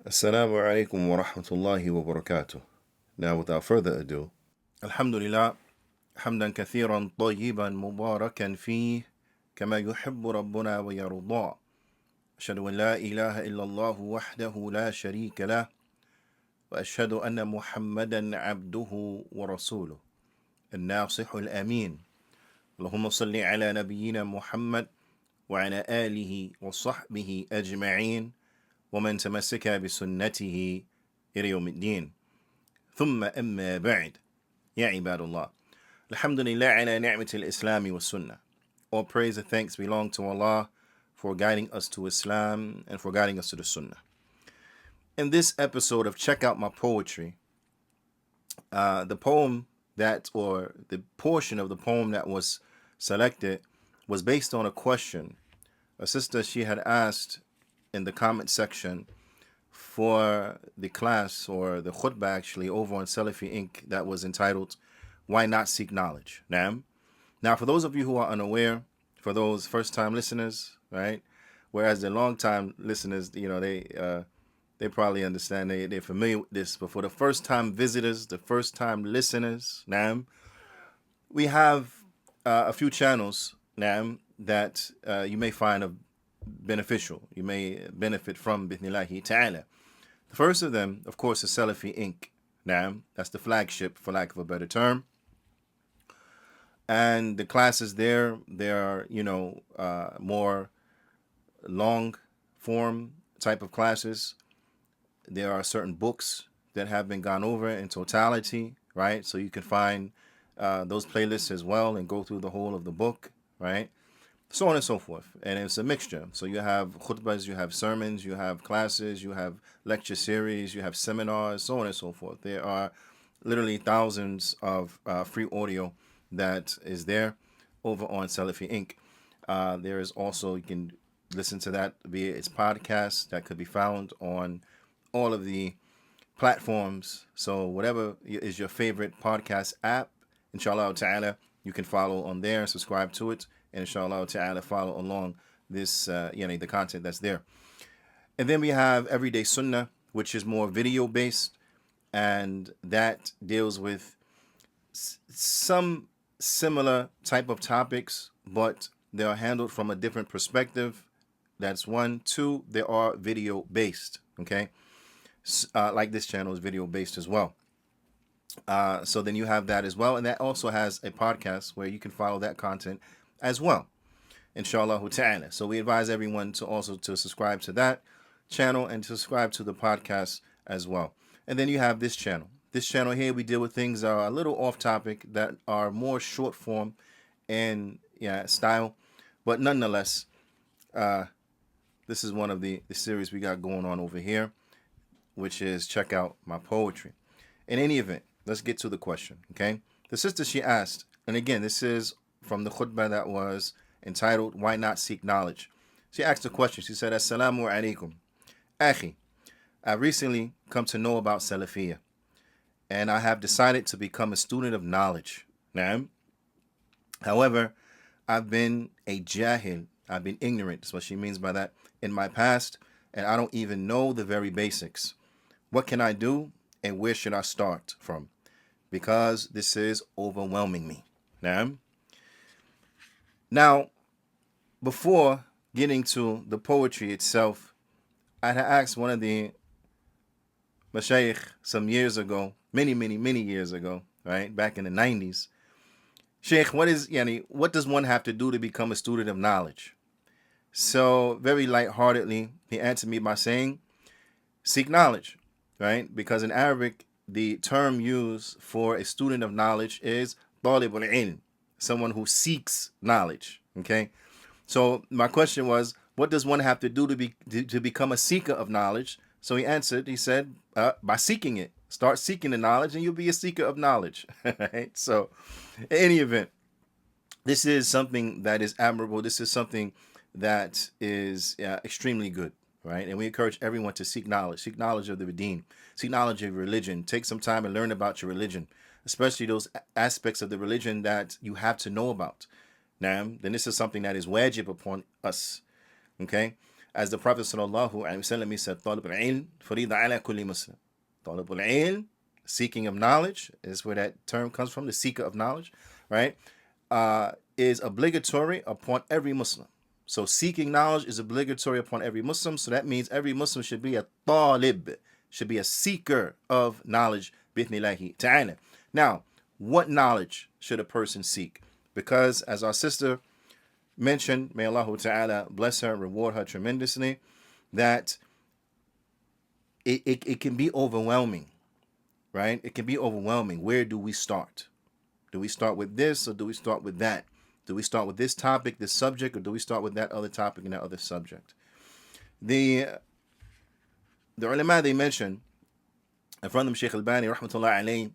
Assalamu alaikum wa rahmatullahi wa barakatuh. Now, without further ado, Alhamdulillah, hamdan kathiran tayyiban mubarakan fih, kama yuhibbu rabbuna wa yarda. Ashhadu an la ilaha illallah wahdahu la sharika lah, wa ashhadu anna Muhammadan abduhu wa rasuluh, الناصح الأمين. اللهم صل على نبينا محمد وعلى آله وصحبه أجمعين ومن تمسك بسنته إلى يوم الدين. ثم أما بعد يا عباد الله الحمد لله على نعمة الإسلام والسنة. All praise and thanks belong to Allah for guiding us to Islam and for guiding us to the Sunnah. In this episode of Check Out My Poetry, the poem or the portion of the poem that was selected was based on a question a sister she had asked in the comment section for the class or the khutbah actually over on Salafi Inc. that was entitled Why Not Seek Knowledge? Now for those of you who are unaware, for those first time listeners, right? Whereas the long time listeners, they probably understand, they're familiar with this, but for the first time visitors, the first time listeners, we have a few channels that you may find beneficial. You may benefit from bithnillahi ta'ala. The first of them, of course, is Salafi Inc. That's the flagship, for lack of a better term. And the classes there, they are, more long form type of classes. There are certain books that have been gone over in totality, right? So you can find those playlists as well and go through the whole of the book, right? So on and so forth. And it's a mixture. So you have khutbahs, you have sermons, you have classes, you have lecture series, you have seminars, so on and so forth. There are literally thousands of free audio that is there over on Salafi Inc. There is also, you can listen to that via its podcast that could be found on all of the platforms. So whatever is your favorite podcast app, inshallah ta'ala, you can follow on there and subscribe to it. And inshallah ta'ala follow along this, the content that's there. And then we have Everyday Sunnah, which is more video based. And that deals with some similar type of topics, but they are handled from a different perspective. That's one. Two, they are video based. Okay. Like this channel is video based as well. So then you have that as well. And that also has a podcast where you can follow that content as well, inshallah ta'ala. So we advise everyone to subscribe to that channel and to subscribe to the podcast as well. And then you have this channel. This channel here, we deal with things that are a little off topic, that are more short form and style, but nonetheless, this is one of the series we got going on over here, which is Check Out My Poetry. In any event, let's get to the question. Okay, the sister, she asked, and again, this is from the khutbah that was entitled Why Not Seek Knowledge. She asked a question. She said, Assalamu alaikum. Akhi, I recently come to know about Salafiyya, and I have decided to become a student of knowledge. However, I've been a jahil. I've been ignorant. That's what she means by that. In my past, and I don't even know the very basics. What can I do, and where should I start from? Because this is overwhelming me. Now, before getting to the poetry itself, I had asked one of the mashayikh some years ago, many years ago, right, back in the 90s, Sheikh, what does one have to do to become a student of knowledge? So very lightheartedly, he answered me by saying, seek knowledge, right? Because in Arabic, the term used for a student of knowledge is talibul ilm, someone who seeks knowledge. Okay, so my question was, what does one have to do to become a seeker of knowledge? So he answered, he said, by seeking it. Start seeking the knowledge and you'll be a seeker of knowledge. Right? So in any event, this is something that is admirable. This is something that is extremely good, right? And we encourage everyone to seek knowledge of the deen, seek knowledge of religion. Take some time and learn about your religion, especially those aspects of the religion that you have to know about. Now, then this is something that is wajib upon us. Okay. As the Prophet sallallahu alaihi wasallam, he said, "Talib al-ilm farida ala kulli Muslim." Talib al-ilm, seeking of knowledge, is where that term comes from, the seeker of knowledge, right? Is obligatory upon every Muslim. So seeking knowledge is obligatory upon every Muslim. So that means every Muslim should be a talib, should be a seeker of knowledge, bi'ithnillahi ta'ala. Now, what knowledge should a person seek? Because as our sister mentioned, may Allah ta'ala bless her and reward her tremendously, that it can be overwhelming, right? It can be overwhelming. Where do we start? Do we start with this or do we start with that? Do we start with this topic, this subject, or do we start with that other topic and that other subject? The ulama, they mentioned, and from them Shaykh Albani, rahmatullah alayhi,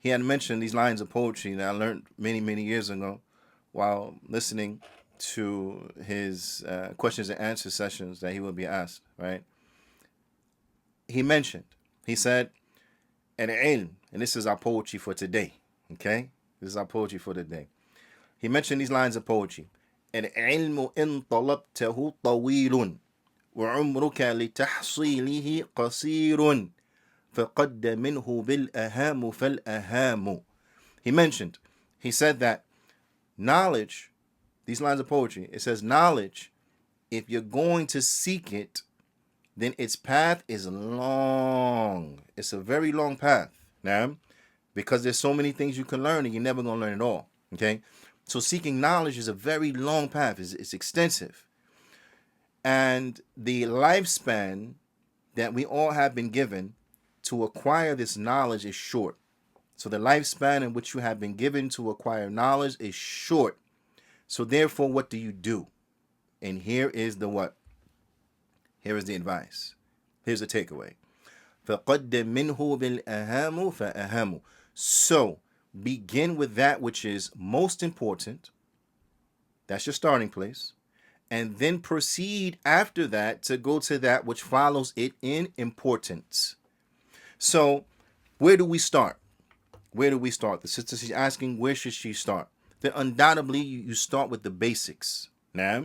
he had mentioned these lines of poetry that I learned many, many years ago while listening to his questions and answer sessions that he would be asked, right? He mentioned, he said, al-ilm, and this is our poetry for today, okay? This is our poetry for today. He mentioned these lines of poetry. العلم إن طلبته طويل وعمرك لتحصيله قصير فقد منه بالأهام فالأهام. He mentioned, he said that knowledge, these lines of poetry, it says knowledge, if you're going to seek it, then its path is long. It's a very long path. Now, because there's so many things you can learn and you're never going to learn it all. Okay? So seeking knowledge is a very long path. It's extensive. And the lifespan that we all have been given to acquire this knowledge is short. So the lifespan in which you have been given to acquire knowledge is short. So therefore, what do? And here is the what? Here is the advice. Here's the takeaway. فَقَدَّمْ مِنْهُ بِالْأَهَامُ فَأَهَامُ. So, begin with that which is most important. That's your starting place. And then proceed after that to go to that which follows it in importance. So, where do we start? Where do we start? The sister is asking, where should she start? Then undoubtedly, you start with the basics. Now,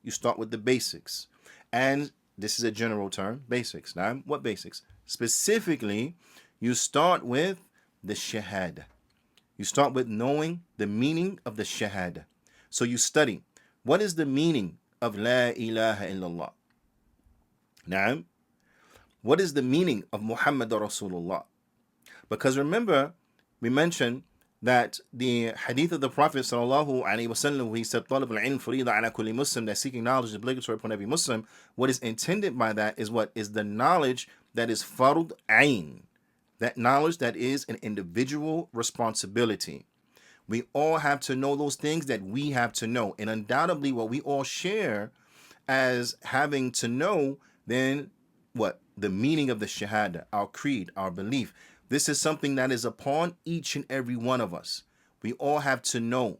you start with the basics. And this is a general term, basics. Now, what basics? Specifically, you start with the shahada. You start with knowing the meaning of the shahada. So you study, what is the meaning of la ilaha illallah? Now, what is the meaning of Muhammad Rasulullah? Because remember, we mentioned that the hadith of the Prophet sallallahu alaihi wasallam, he said, "Talib al-ilm farida ala kulli Muslim," that seeking knowledge is obligatory upon every Muslim. What is intended by that is what is the knowledge that is fard ayn, that knowledge that is an individual responsibility. We all have to know those things that we have to know, and undoubtedly, what we all share as having to know, then what? The meaning of the shahada, our creed, our belief. This is something that is upon each and every one of us. We all have to know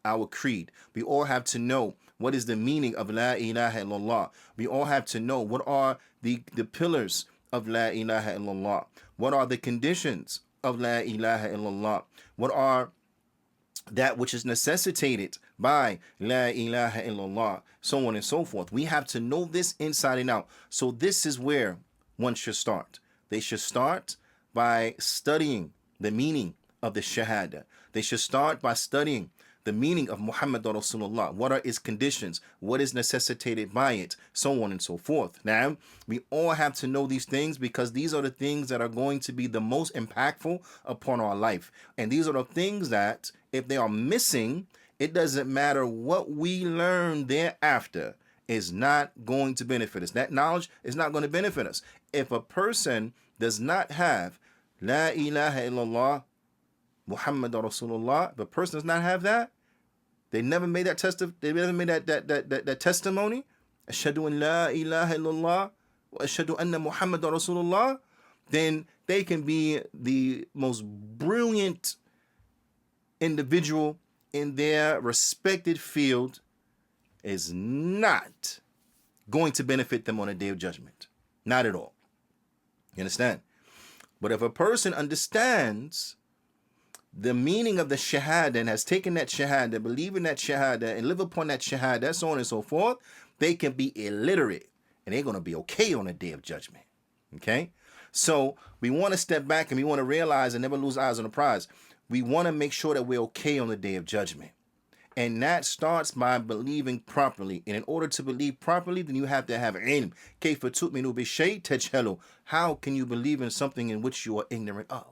our creed. We all have to know what is the meaning of la ilaha illallah. We all have to know what are the pillars of la ilaha illallah. What are the conditions of la ilaha illallah? What are that which is necessitated by la ilaha illallah, so on and so forth. We have to know this inside and out. So this is where one should start. They should start by studying the meaning of the shahada. They should start by studying the meaning of Muhammad Rasulullah. What are its conditions? What is necessitated by it? So on and so forth. Now, we all have to know these things because these are the things that are going to be the most impactful upon our life. And these are the things that, if they are missing, it doesn't matter what we learn thereafter, is not going to benefit us. That knowledge is not going to benefit us. If a person does not have La ilaha illallah, Muhammad Rasulullah, if a person does not have that, they never made that they never made that testimony. Ashhadu an la ilaha illallah wa ashhadu anna Muhammad Rasulullah, then they can be the most brilliant individual in their respected field, is not going to benefit them on a day of judgment. Not at all. You understand? But if a person understands the meaning of the shahada and has taken that shahada, believe in that shahada, and live upon that shahada, so on and so forth, they can be illiterate. and they're going to be okay on the day of judgment. Okay? So we want to step back and we want to realize and never lose eyes on the prize. We want to make sure that we're okay on the day of judgment. And that starts by believing properly. And in order to believe properly, then you have to have ilm. كيف تؤمن بشيء تجهله. How can you believe in something in which you are ignorant of?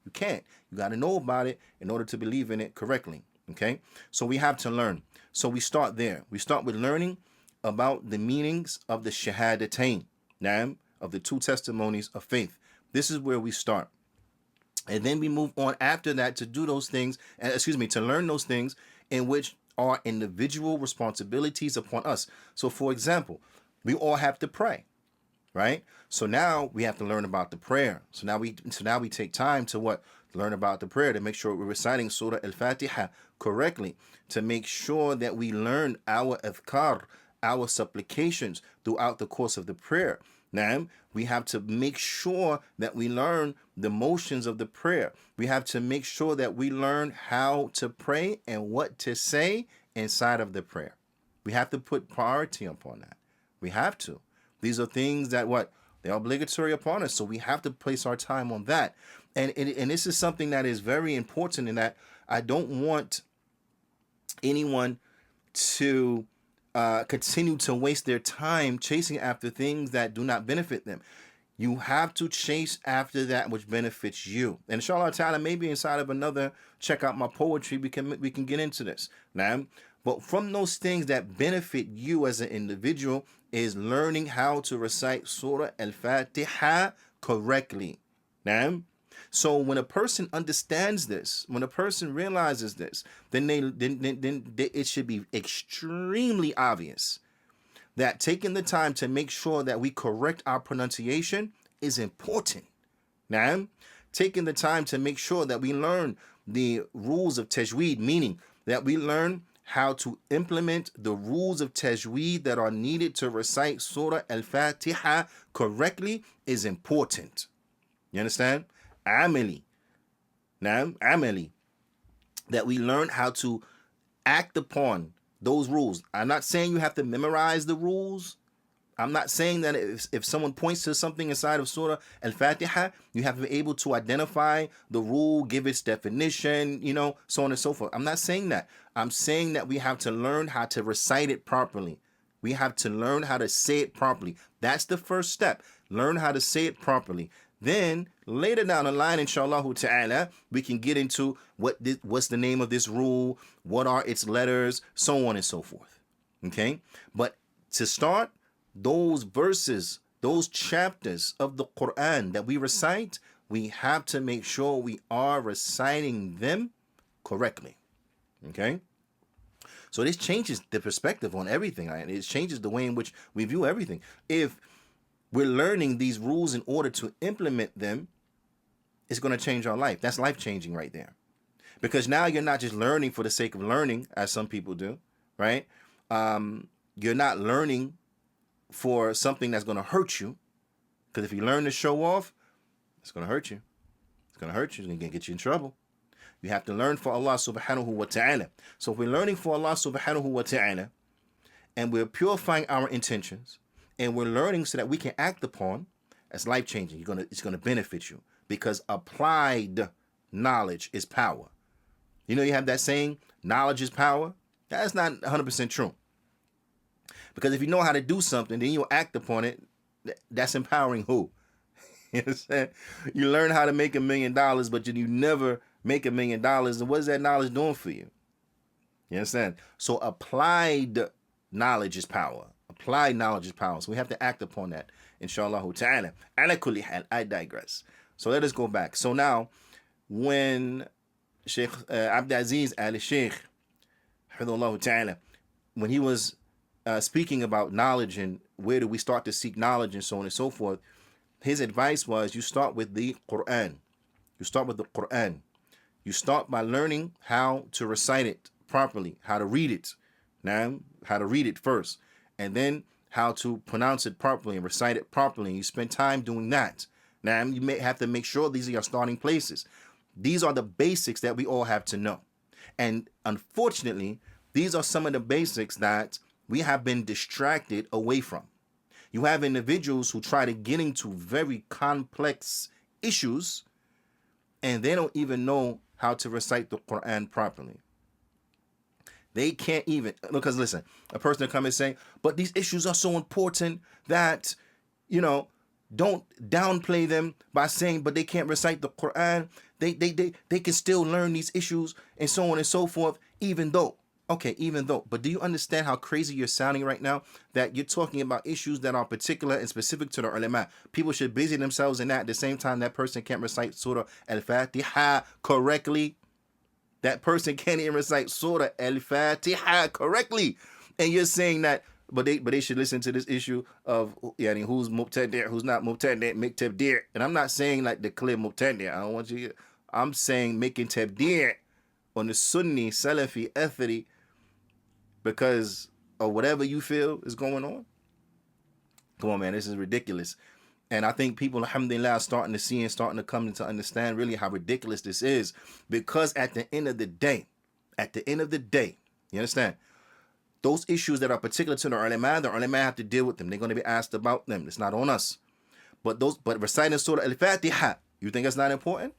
You can't. You got to know about it in order to believe in it correctly. Okay? So we have to learn. So we start there. We start with learning about the meanings of the shahadatain, of the two testimonies of faith. This is where we start. And then we move on after that to do those things, to learn those things in which are individual responsibilities upon us. So for example, we all have to pray, right? So now we have to learn about the prayer. So now we take time to what? Learn about the prayer, to make sure we're reciting Surah Al-Fatiha correctly, to make sure that we learn our adhkar, our supplications throughout the course of the prayer. Now, we have to make sure that we learn the motions of the prayer. We have to make sure that we learn how to pray and what to say inside of the prayer. We have to put priority upon that. We have to. These are things that they're obligatory upon us. So we have to place our time on that. And this is something that is very important, in that I don't want anyone to continue to waste their time chasing after things that do not benefit them. You have to chase after that which benefits you. And inshallah ta'ala, maybe inside of another, check out my poetry, we can get into this. Now, but from those things that benefit you as an individual is learning how to recite Surah Al-Fatiha correctly. Now, so when a person understands this, when a person realizes this, then it should be extremely obvious that taking the time to make sure that we correct our pronunciation is important. Now, taking the time to make sure that we learn the rules of tajweed, meaning that we learn how to implement the rules of tajweed that are needed to recite Surah Al-Fatiha correctly, is important. You understand? Amali. Now, amali. That we learn how to act upon those rules. I'm not saying you have to memorize the rules. I'm not saying that if someone points to something inside of Surah Al-Fatiha, you have to be able to identify the rule, give its definition, so on and so forth. I'm not saying that. I'm saying that we have to learn how to recite it properly. We have to learn how to say it properly. That's the first step. Learn how to say it properly. Then later down the line, inshallah ta'ala, we can get into what's the name of this rule, what are its letters, so on and so forth. Okay? But to start, those verses, those chapters of the Quran that we recite, we have to make sure we are reciting them correctly. Okay? So this changes the perspective on everything. It changes the way in which we view everything. If we're learning these rules in order to implement them, it's going to change our life. That's life-changing right there. Because now you're not just learning for the sake of learning, as some people do, right? You're not learning for something that's going to hurt you. Because if you learn to show off, it's going to hurt you. It's going to hurt you. It's going to get you in trouble. You have to learn for Allah subhanahu wa ta'ala. So if we're learning for Allah subhanahu wa ta'ala, and we're purifying our intentions, and we're learning so that we can act upon, that's life-changing. It's gonna benefit you, because applied knowledge is power. You have that saying, knowledge is power? That's not 100% true. Because if you know how to do something, then you'll act upon it. That's empowering who? You understand? You learn how to make $1 million, but you never make $1 million. And what is that knowledge doing for you? You understand? So applied knowledge is power. Applied knowledge is power. So we have to act upon that. Inshallah ta'ala. Ala kulli hal, I digress. So let us go back. So now, when Sheikh Abdis al-Sheikh, hafidhahullah ta'ala, when he was speaking about knowledge and where do we start to seek knowledge and so on and so forth, his advice was you start with the Quran. You start with the Quran. You start by learning how to recite it properly, how to read it. Now, how to read it first, and then how to pronounce it properly and recite it properly. You spend time doing that. Now, you may have to make sure these are your starting places. These are the basics that we all have to know. And unfortunately, these are some of the basics that we have been distracted away from. You have individuals who try to get into very complex issues and they don't even know how to recite the Quran properly. They can't even, because listen, a person will come and say, but these issues are so important that, don't downplay them by saying, but they can't recite the Quran. They can still learn these issues and so on and so forth, even though. But do you understand how crazy you're sounding right now? That you're talking about issues that are particular and specific to the ulama. People should busy themselves in that. At the same time, that person can't recite Surah Al-Fatiha correctly. That person can't even recite Surah Al-Fatiha correctly. And you're saying that, but they should listen to this issue of who's Mubtadi', who's not Mubtadi', make tabdi'. And I'm not saying like the clear Mubtadi'. I don't want you. I'm saying making tabdi' on the Sunni, Salafi, Athari, because of whatever you feel is going on. Come on, man, this is ridiculous. And I think people, alhamdulillah, are starting to see and starting to come to understand really how ridiculous this is. Because at the end of the day, you understand? Those issues that are particular to the ulama have to deal with them. They're going to be asked about them. It's not on us. But reciting Surah Al-Fatiha, you think that's not important?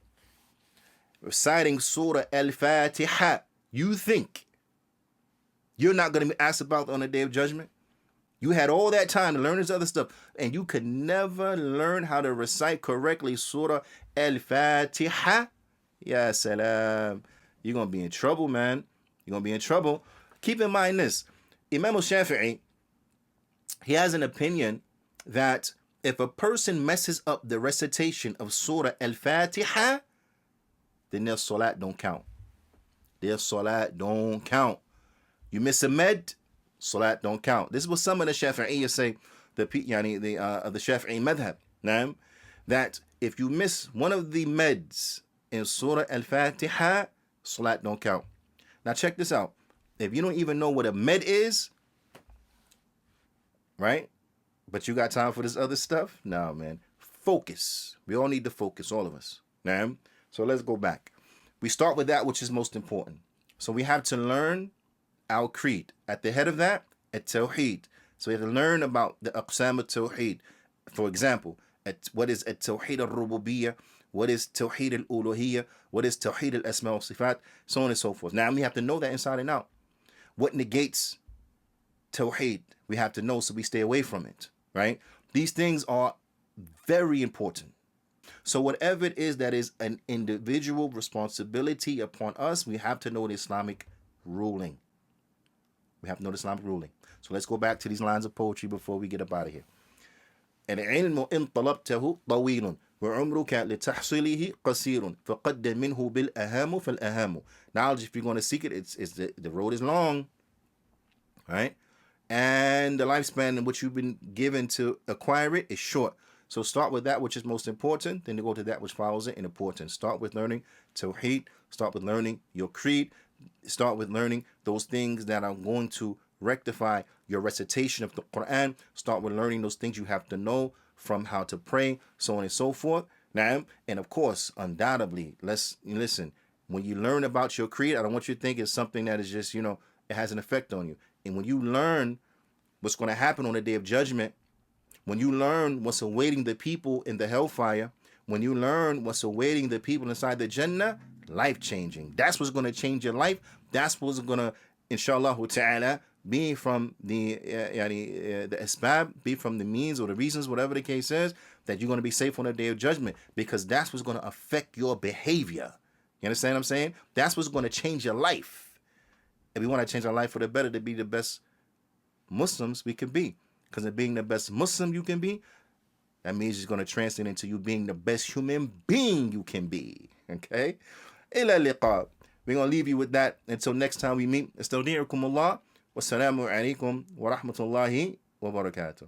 Reciting Surah Al-Fatiha, you think you're not going to be asked about on the Day of Judgment? You had all that time to learn this other stuff, and you could never learn how to recite correctly Surah Al-Fatiha? Ya Salaam. You're going to be in trouble, man. You're going to be in trouble. Keep in mind this. Imam al-Shafi'i, he has an opinion that if a person messes up the recitation of Surah Al-Fatiha, then their salat don't count. Their salat don't count. You miss a med, salat don't count. This is what some of the Shafi'iyya say, the Shafi'i madhab, that if you miss one of the meds in Surah Al-Fatiha, salat don't count. Now check this out. If you don't even know what a med is, right? But you got time for this other stuff? No, man. Focus. We all need to focus, all of us. So let's go back. We start with that which is most important. So we have to learn our creed. At the head of that, at-Tawheed. So we have to learn about the aqsam at-Tawheed. For example, what is at-Tawheed al-Rububiyyah? What is Tawheed al-Uluhiyyah? What is Tawheed al-Asma wa Sifat? So on and so forth. Now we have to know that inside and out. What negates Tawheed? We have to know so we stay away from it, right? These things are very important. So whatever it is that is an individual responsibility upon us, we have to know the Islamic ruling. We have to know the Islamic ruling. So let's go back to these lines of poetry before we get up out of here. العلم إن طلبته طويل وعمرك لتحصيله قصير فقدم منه بالأهام فالأهام. Knowledge, if you're going to seek it, the road is long, right? And the lifespan in which you've been given to acquire it is short. So start with that which is most important, then you go to that which follows it in importance. Start with learning Tawheed. Start with learning your creed. Start with learning those things that are going to rectify your recitation of the Quran. Start with learning those things you have to know from how to pray, so on and so forth. Now, and of course, undoubtedly, let's listen. When you learn about your creed, I don't want you to think it's something that is just, it has an effect on you. And when you learn what's going to happen on the Day of Judgment, when you learn what's awaiting the people in the hellfire, when you learn what's awaiting the people inside the Jannah, life-changing. That's what's going to change your life. That's what's going to, inshallah ta'ala, be from the asbab, be from the means or the reasons, whatever the case is, that you're going to be safe on the Day of Judgment, because that's what's going to affect your behavior. You understand what I'm saying? That's what's going to change your life. If we want to change our life for the better, to be the best Muslims we can be. Because in being the best Muslim you can be, that means it's going to translate into you being the best human being you can be. Okay? Ila liqa. We're going to leave you with that until next time we meet. Astaudi'ukum Allah. Wassalamu alaikum wa rahmatullahi wa barakatuh.